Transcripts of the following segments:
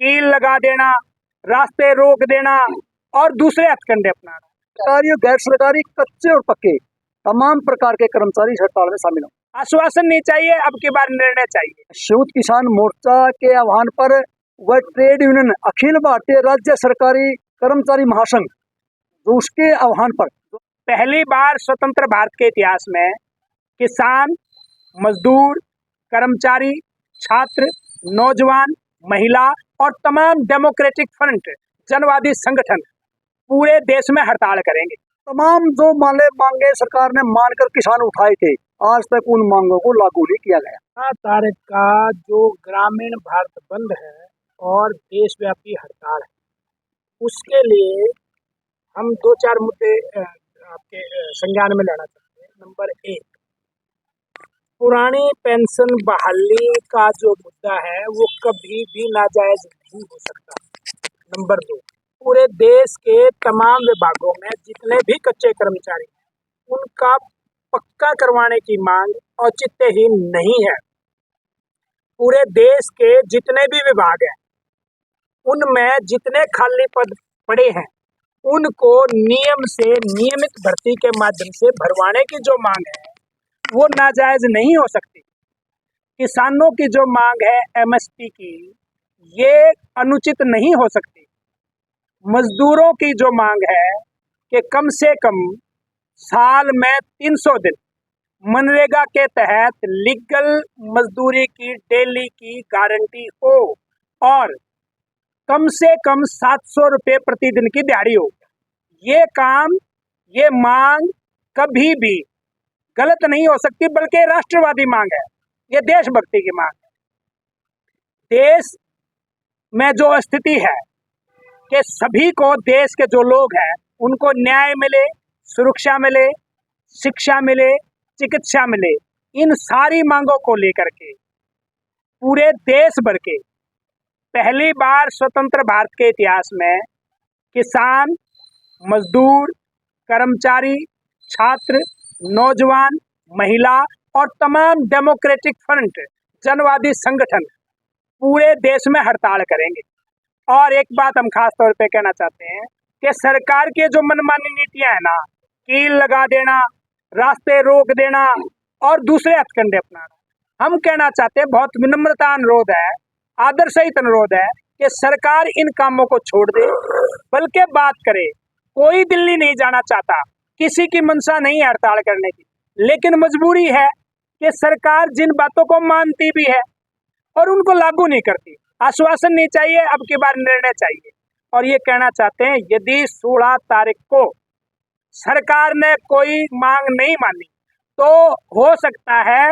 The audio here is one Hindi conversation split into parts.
कील लगा देना, रास्ते रोक देना और दूसरे हथकंडे अपनाना। सरकारी और गैर सरकारी कच्चे और पक्के तमाम प्रकार के कर्मचारी इस हड़ताल में शामिल हों। आश्वासन नहीं चाहिए, अब की बार निर्णय चाहिए। संयुक्त किसान मोर्चा के आह्वान पर व ट्रेड यूनियन अखिल भारतीय राज्य सरकारी कर्मचारी महासंघ जो उसके आह्वान पर पहली बार स्वतंत्र भारत के इतिहास में किसान, मजदूर, कर्मचारी, छात्र, नौजवान, महिला और तमाम डेमोक्रेटिक फ्रंट जनवादी संगठन पूरे देश में हड़ताल करेंगे। तमाम जो मांगे सरकार ने मानकर किसान उठाए थे, आज तक उन मांगों को लागू नहीं किया गया। 7 तारीख का जो ग्रामीण भारत बंद है और देशव्यापी हड़ताल है, उसके लिए हम 2-4 मुद्दे आपके संज्ञान में लेना चाहते हैं। नंबर 1, पुरानी पेंशन बहाली का जो मुद्दा है वो कभी भी नाजायज नहीं हो सकता। नंबर 2, पूरे देश के तमाम विभागों में जितने भी कच्चे कर्मचारी हैं उनका पक्का करवाने की मांग औचित्यहीन नहीं है। पूरे देश के जितने भी विभाग हैं उनमें जितने खाली पद पड़े हैं उनको नियम से नियमित भर्ती के माध्यम से भरवाने की जो मांग है वो नाजायज नहीं हो सकती। किसानों की जो मांग है एमएसपी की, ये अनुचित नहीं हो सकती। मजदूरों की जो मांग है कि कम से कम साल में 300 दिन मनरेगा के तहत लीगल मजदूरी की डेली की गारंटी हो और कम से कम 700 रुपये प्रतिदिन की दिहाड़ी हो। ये मांग कभी भी गलत नहीं हो सकती, बल्कि राष्ट्रवादी मांग है, ये देशभक्ति की मांग है। देश में जो स्थिति है कि सभी को, देश के जो लोग हैं उनको न्याय मिले, सुरक्षा मिले, शिक्षा मिले, चिकित्सा मिले, इन सारी मांगों को लेकर के पूरे देश भर के पहली बार स्वतंत्र भारत के इतिहास में किसान, मजदूर, कर्मचारी, छात्र, नौजवान, महिला और तमाम डेमोक्रेटिक फ्रंट जनवादी संगठन पूरे देश में हड़ताल करेंगे। और एक बात हम खास तौर पे कहना चाहते हैं कि सरकार की जो मनमानी नीतियां है ना, कील लगा देना, रास्ते रोक देना और दूसरे हथकंडे अपनाना, हम कहना चाहते हैं, बहुत विनम्रता अनुरोध है, आदर सहित अनुरोध है कि सरकार इन कामों को छोड़ दे, बल्कि बात करे। कोई दिल्ली नहीं जाना चाहता, किसी की मंशा नहीं है हड़ताल करने की, लेकिन मजबूरी है कि सरकार जिन बातों को मानती भी है और उनको लागू नहीं करती। आश्वासन नहीं चाहिए, अब की बार निर्णय चाहिए। और ये कहना चाहते हैं, यदि 16 तारीख को सरकार ने कोई मांग नहीं मानी तो हो सकता है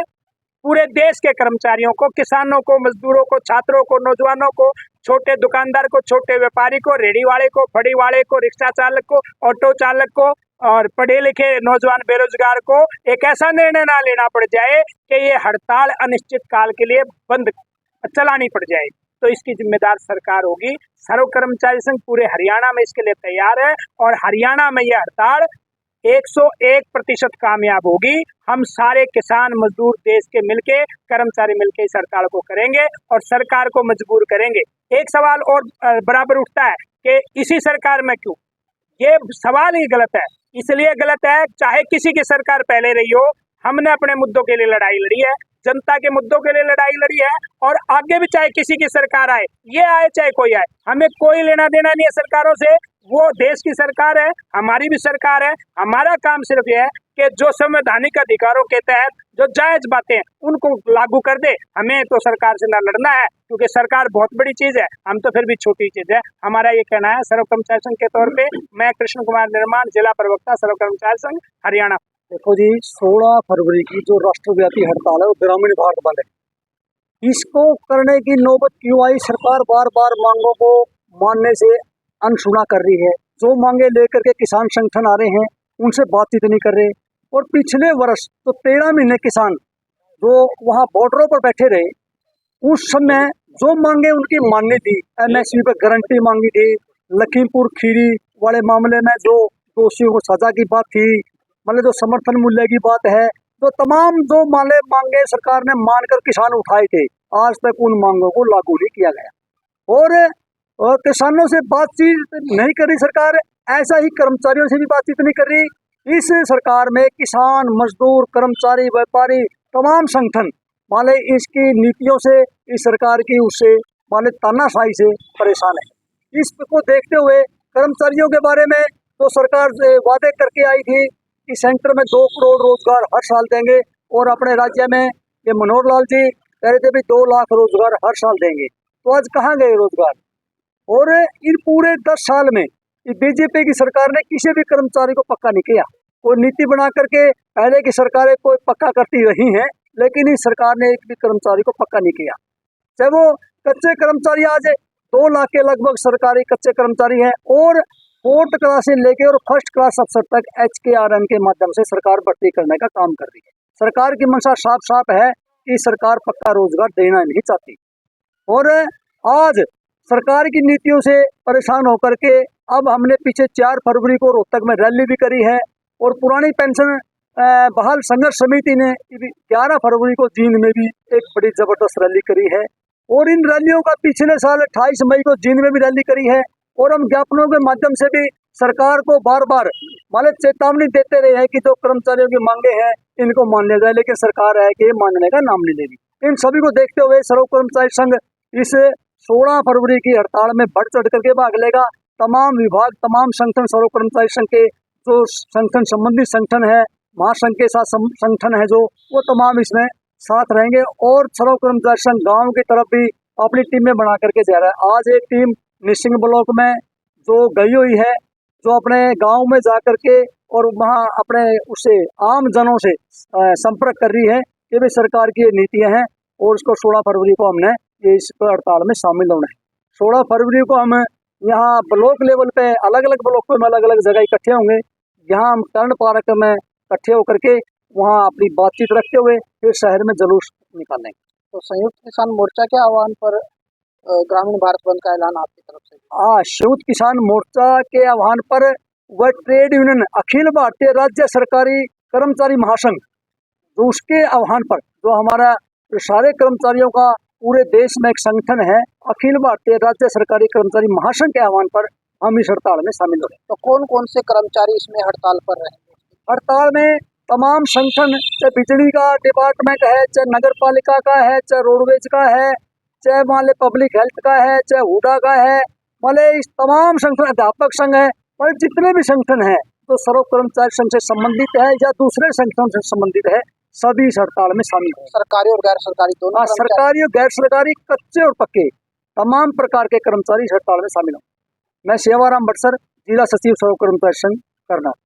पूरे देश के कर्मचारियों को, किसानों को, मजदूरों को, छात्रों को, नौजवानों को, छोटे दुकानदार को, छोटे व्यापारी को, रेडी वाले को, फड़ी वाले को, रिक्शा चालक को, ऑटो चालक को और पढ़े लिखे नौजवान बेरोजगार को एक ऐसा निर्णय ना लेना पड़ जाए कि ये हड़ताल अनिश्चित काल के लिए बंद चलानी पड़ जाए। तो इसकी जिम्मेदार सरकार होगी। सर्व कर्मचारी संघ पूरे हरियाणा में इसके लिए तैयार है और हरियाणा में यह हड़ताल 101% कामयाब होगी। हम सारे किसान, मजदूर देश के मिलके, कर्मचारी मिलके इस हड़ताल को करेंगे और सरकार को मजबूर करेंगे। एक सवाल और बराबर उठता है कि इसी सरकार में क्यों? ये सवाल ही गलत है। इसलिए गलत है, चाहे किसी की सरकार पहले रही हो, हमने अपने मुद्दों के लिए लड़ाई लड़ी है, जनता के मुद्दों के लिए लड़ाई लड़ी है और आगे भी चाहे किसी की सरकार आए, ये आए चाहे कोई आए, हमें कोई लेना देना नहीं है सरकारों से। वो देश की सरकार है, हमारी भी सरकार है। हमारा काम सिर्फ यह है कि जो संवैधानिक अधिकारों के तहत जो जायज बातें हैं उनको लागू कर दे। हमें तो सरकार से ना लड़ना है, क्योंकि सरकार बहुत बड़ी चीज है, हम तो फिर भी छोटी चीज है। हमारा ये कहना है सर्व कर्मचारी संघ के तौर पे, मैं कृष्ण कुमार निर्माण, जिला प्रवक्ता सर्व कर्मचारी संघ हरियाणा। देखो जी, 16 फरवरी की जो राष्ट्रव्यापी हड़ताल है वो ग्रामीण भारत बंद है। इसको करने की नौबत क्यों आई? सरकार बार बार मांगों को मानने से अनसुना कर रही है। जो मांगे लेकर के किसान संगठन आ रहे हैं उनसे बातचीत नहीं कर रहे। और पिछले वर्ष तो 13 महीने किसान जो वहाँ बॉर्डरों पर बैठे रहे, उस समय जो मांगे उनकी माननी थी, एमएसपी पर गारंटी मांगी थी, लखीमपुर खीरी वाले मामले में जो दोषियों को सजा की बात थी, मतलब जो समर्थन मूल्य की बात है, तो तमाम जो मांगे सरकार ने मानकर किसान उठाए थे, आज तक उन मांगों को लागू नहीं किया गया। और और किसानों से बातचीत नहीं कर रही सरकार, ऐसा ही कर्मचारियों से भी बातचीत नहीं कर रही। इस सरकार में किसान, मजदूर, कर्मचारी, व्यापारी, तमाम संगठन वाले इसकी नीतियों से, इस सरकार की उससे वाले तानाशाही से परेशान है। इसको देखते हुए कर्मचारियों के बारे में तो सरकार वादे करके आई थी कि सेंटर में 2 करोड़ रोजगार हर साल देंगे, और अपने राज्य में ये मनोहर लाल जी कह रहे थे भी 2 लाख रोजगार हर साल देंगे। तो आज कहाँ गए रोजगार? और इन पूरे 10 साल में बीजेपी की सरकार ने किसी भी कर्मचारी को पक्का नहीं किया। कोई नीति बना करके पहले की सरकारें कोई पक्का करती रही हैं, लेकिन इस सरकार ने एक भी कर्मचारी को पक्का नहीं किया। चाहे वो कच्चे कर्मचारी, आज 2 लाख के लगभग सरकारी कच्चे कर्मचारी हैं, और 4th क्लास से लेके और 1st क्लास अफसर तक HKRN के माध्यम से सरकार भर्ती करने का काम कर रही है। सरकार की मंशा साफ साफ है कि सरकार पक्का रोजगार देना नहीं चाहती। और आज सरकार की नीतियों से परेशान होकर के अब हमने पीछे 4 फरवरी को रोहतक में रैली भी करी है, और पुरानी पेंशन बहाल संघर्ष समिति ने 11 फरवरी को जींद में भी एक बड़ी जबरदस्त रैली करी है। और इन रैलियों का पिछले साल 28 मई को जींद में भी रैली करी है, और हम ज्ञापनों के माध्यम से भी सरकार को बार बार माने चेतावनी देते रहे हैं कि जो कर्मचारियों की मांगे हैं इनको मान लिया जाए, लेकिन सरकार है कि मानने का नाम नहीं ले रही। इन सभी को देखते हुए सर्व कर्मचारी संघ इस 16 फरवरी की हड़ताल में बढ़ चढ़ करके भाग लेगा। तमाम विभाग, तमाम संगठन, सर्व कर्मचारी संघ के जो संगठन, संबंधित संगठन है, महासंघ के साथ संगठन है जो, वो तमाम इसमें साथ रहेंगे। और सर्व कर्मचारी संघ गाँव की तरफ भी अपनी टीमें बना करके जा रहा है। आज एक टीम निसिंग ब्लॉक में जो गई हुई है, जो अपने गांव में जा करके और वहां अपने उससे आम जनों से संपर्क कर रही है कि भाई सरकार की ये नीतियां हैं, और उसको 16 फरवरी को हमने ये इस हड़ताल में शामिल होना है। 16 फरवरी को हम यहाँ ब्लॉक लेवल पे अलग अलग ब्लॉकों में अलग अलग जगह इकट्ठे होंगे। यहाँ हम कर्ण पार्क में इकट्ठे होकर के वहाँ अपनी बातचीत रखते हुए फिर शहर में जुलूस निकालेंगे। तो संयुक्त किसान मोर्चा के आह्वान पर ग्रामीण भारत बंद का ऐलान आपकी तरफ से? संयुक्त किसान मोर्चा के आह्वान पर वह ट्रेड यूनियन अखिल भारतीय राज्य सरकारी कर्मचारी महासंघ, जो उसके आह्वान पर, जो हमारा सारे कर्मचारियों का पूरे देश में एक संगठन है, अखिल भारतीय राज्य सरकारी कर्मचारी महासंघ के आह्वान पर हम इस हड़ताल में शामिल हो रहे हैं। तो कौन कौन से कर्मचारी इसमें हड़ताल पर रहेंगे? हड़ताल में तमाम संगठन, चाहे बिजली का डिपार्टमेंट है, चाहे नगर पालिका का है, चाहे रोडवेज का है, चाहे मान ले पब्लिक हेल्थ का है, चाहे हुडा का है, माने इस तमाम संगठन, अध्यापक संघ है, और जितने भी संगठन है तो सर्व कर्मचारी संघ से संबंधित है या दूसरे संगठन से संबंधित है, सभी इस हड़ताल में शामिल है। सरकारी और गैर सरकारी दोनों? सरकारी और गैर सरकारी, कच्चे और पक्के, तमाम प्रकार के कर्मचारी इस हड़ताल में शामिल हों। मैं सेवाराम बटसर, जिला सचिव सर्व कर्मचारी संघ, करनाल।